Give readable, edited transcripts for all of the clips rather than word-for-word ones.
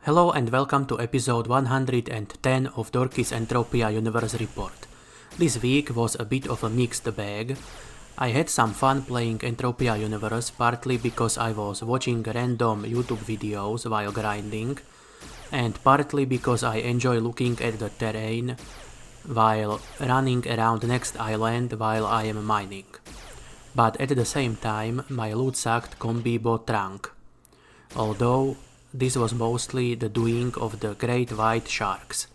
Hello and welcome to episode 110 of Dorki's Entropia Universe report. This week was a bit of a mixed bag. I had some fun playing Entropia Universe, partly because I was watching random YouTube videos while grinding, and partly because I enjoy looking at the terrain while running around next island while I am mining. But at the same time, my loot sucked combi bot rank. Although this was mostly the doing of the great white sharks.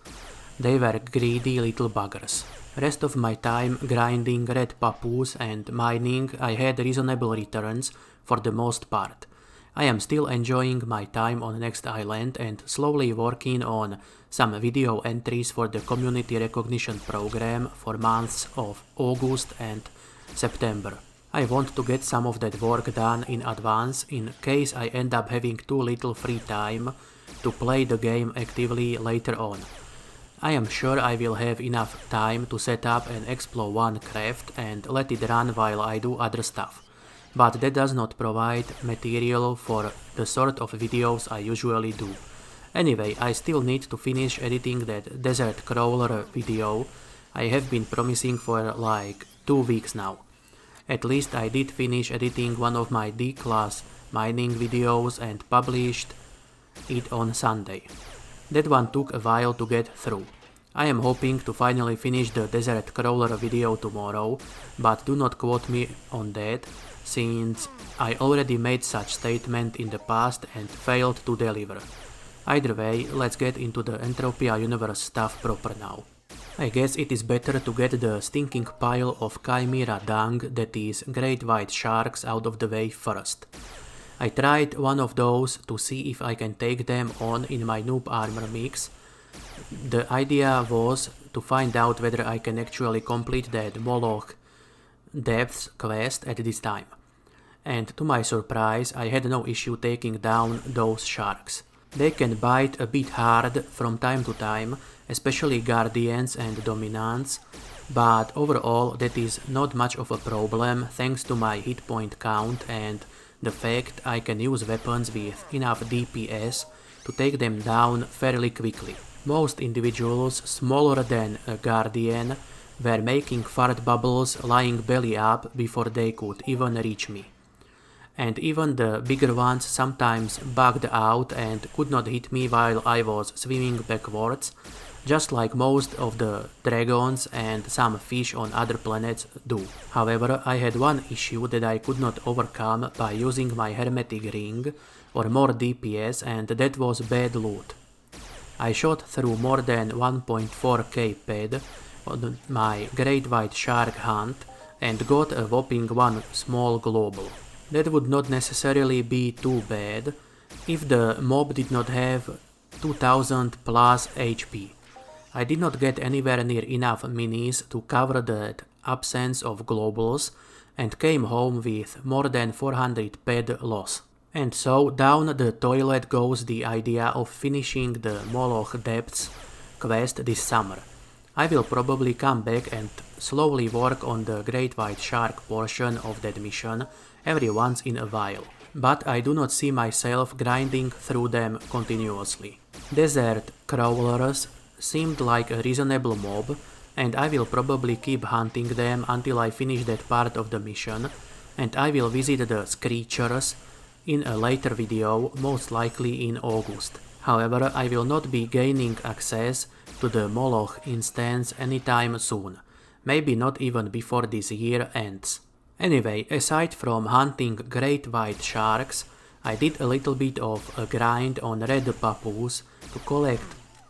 They were greedy little buggers. Rest of my time grinding red papoose and mining, I had reasonable returns for the most part. I am still enjoying my time on next island and slowly working on some video entries for the community recognition program for months of August and September. I want to get some of that work done in advance in case I end up having too little free time to play the game actively later on. I am sure I will have enough time to set up and explore one craft and let it run while I do other stuff, but that does not provide material for the sort of videos I usually do. Anyway, I still need to finish editing that desert crawler video I have been promising for like 2 weeks now. At least I did finish editing one of my D-class mining videos and published it on Sunday. That one took a while to get through. I am hoping to finally finish the desert crawler video tomorrow, but do not quote me on that, since I already made such statement in the past and failed to deliver. Either way, let's get into the Entropia Universe stuff proper now. I guess it is better to get the stinking pile of chimera dung that is great white sharks out of the way first. I tried one of those to see if I can take them on in my noob armor mix. The idea was to find out whether I can actually complete that Moloch depths quest at this time. And to my surprise, I had no issue taking down those sharks. They can bite a bit hard from time to time, especially Guardians and Dominants, but overall that is not much of a problem thanks to my hit point count and the fact I can use weapons with enough DPS to take them down fairly quickly. Most individuals smaller than a Guardian were making fart bubbles lying belly up before they could even reach me. And even the bigger ones sometimes bugged out and could not hit me while I was swimming backwards, just like most of the dragons and some fish on other planets do. However, I had one issue that I could not overcome by using my hermetic ring or more DPS, and that was bad loot. I shot through more than 1.4k ped on my great white shark hunt and got a whopping one small global. That would not necessarily be too bad if the mob did not have 2000 plus HP. I did not get anywhere near enough minis to cover that absence of globals and came home with more than 400 ped loss. And so down the toilet goes the idea of finishing the Moloch Depths quest this summer. I will probably come back and slowly work on the Great White Shark portion of that mission every once in a while, but I do not see myself grinding through them continuously. Desert crawlers seemed like a reasonable mob, and I will probably keep hunting them until I finish that part of the mission, and I will visit the Screechers in a later video, most likely in August. However, I will not be gaining access to the Moloch instance anytime soon, maybe not even before this year ends. Anyway, aside from hunting great white sharks, I did a little bit of a grind on red papoose to collect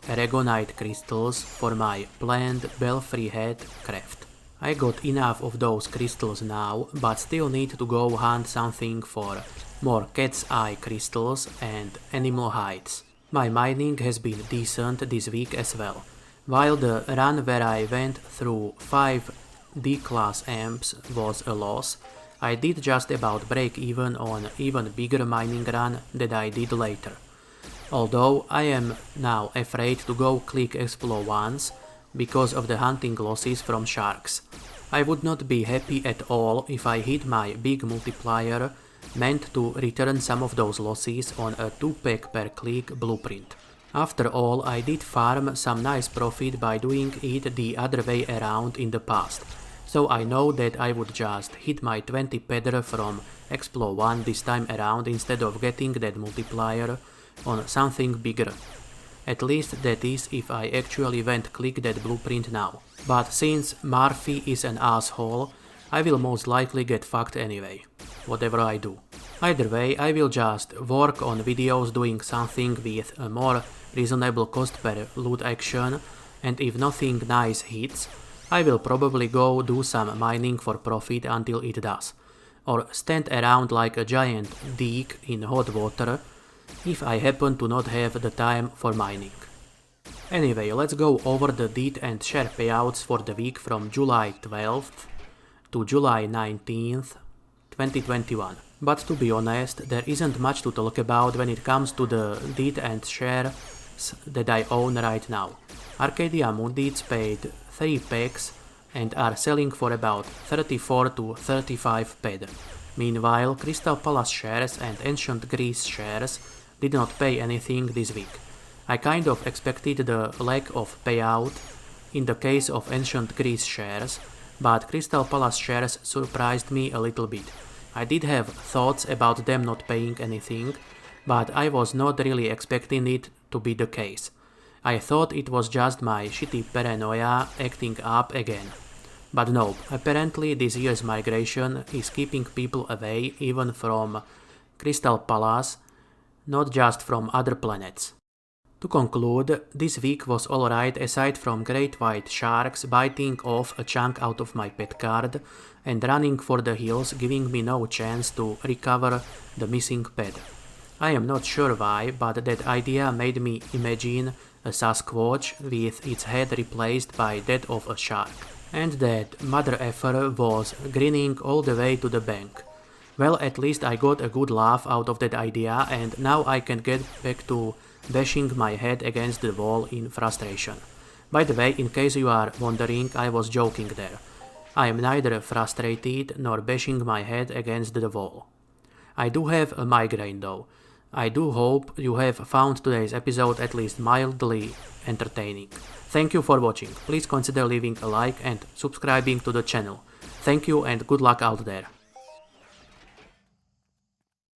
aragonite crystals for my planned belfry head craft. I got enough of those crystals now, but still need to go hunt something for more cat's eye crystals and animal hides. My mining has been decent this week as well. While the run where I went through 5 D-class amps was a loss, I did just about break even on even bigger mining run that I did later. Although I am now afraid to go click explore once because of the hunting losses from sharks. I would not be happy at all if I hit my big multiplier meant to return some of those losses on a 2-pack per click blueprint. After all, I did farm some nice profit by doing it the other way around in the past, so I know that I would just hit my 20 pedder from Explo 1 this time around instead of getting that multiplier on something bigger. At least that is if I actually went click that blueprint now. But since Murphy is an asshole, I will most likely get fucked anyway, whatever I do. Either way, I will just work on videos doing something with a more reasonable cost per loot action, and if nothing nice hits, I will probably go do some mining for profit until it does, or stand around like a giant dick in hot water if I happen to not have the time for mining. Anyway, let's go over the DEET and share payouts for the week from July 12th to July 19th, 2021. But to be honest, there isn't much to talk about when it comes to the DEET and shares that I own right now. Arcadia Moondeeds paid 3 packs and are selling for about 34 to 35 ped. Meanwhile, Crystal Palace shares and Ancient Greece shares did not pay anything this week. I kind of expected the lack of payout in the case of Ancient Greece shares, but Crystal Palace shares surprised me a little bit. I did have thoughts about them not paying anything, but I was not really expecting it to be the case. I thought it was just my shitty paranoia acting up again. But no, apparently this year's migration is keeping people away even from Crystal Palace, not just from other planets. To conclude, this week was alright aside from great white sharks biting off a chunk out of my pet card and running for the hills, giving me no chance to recover the missing pet. I am not sure why, but that idea made me imagine a Sasquatch with its head replaced by that of a shark. And that mother effer was grinning all the way to the bank. Well, at least I got a good laugh out of that idea, and now I can get back to bashing my head against the wall in frustration. By the way, in case you are wondering, I was joking there. I am neither frustrated nor bashing my head against the wall. I do have a migraine though. I do hope you have found today's episode at least mildly entertaining. Thank you for watching. Please consider leaving a like and subscribing to the channel. Thank you and good luck out there.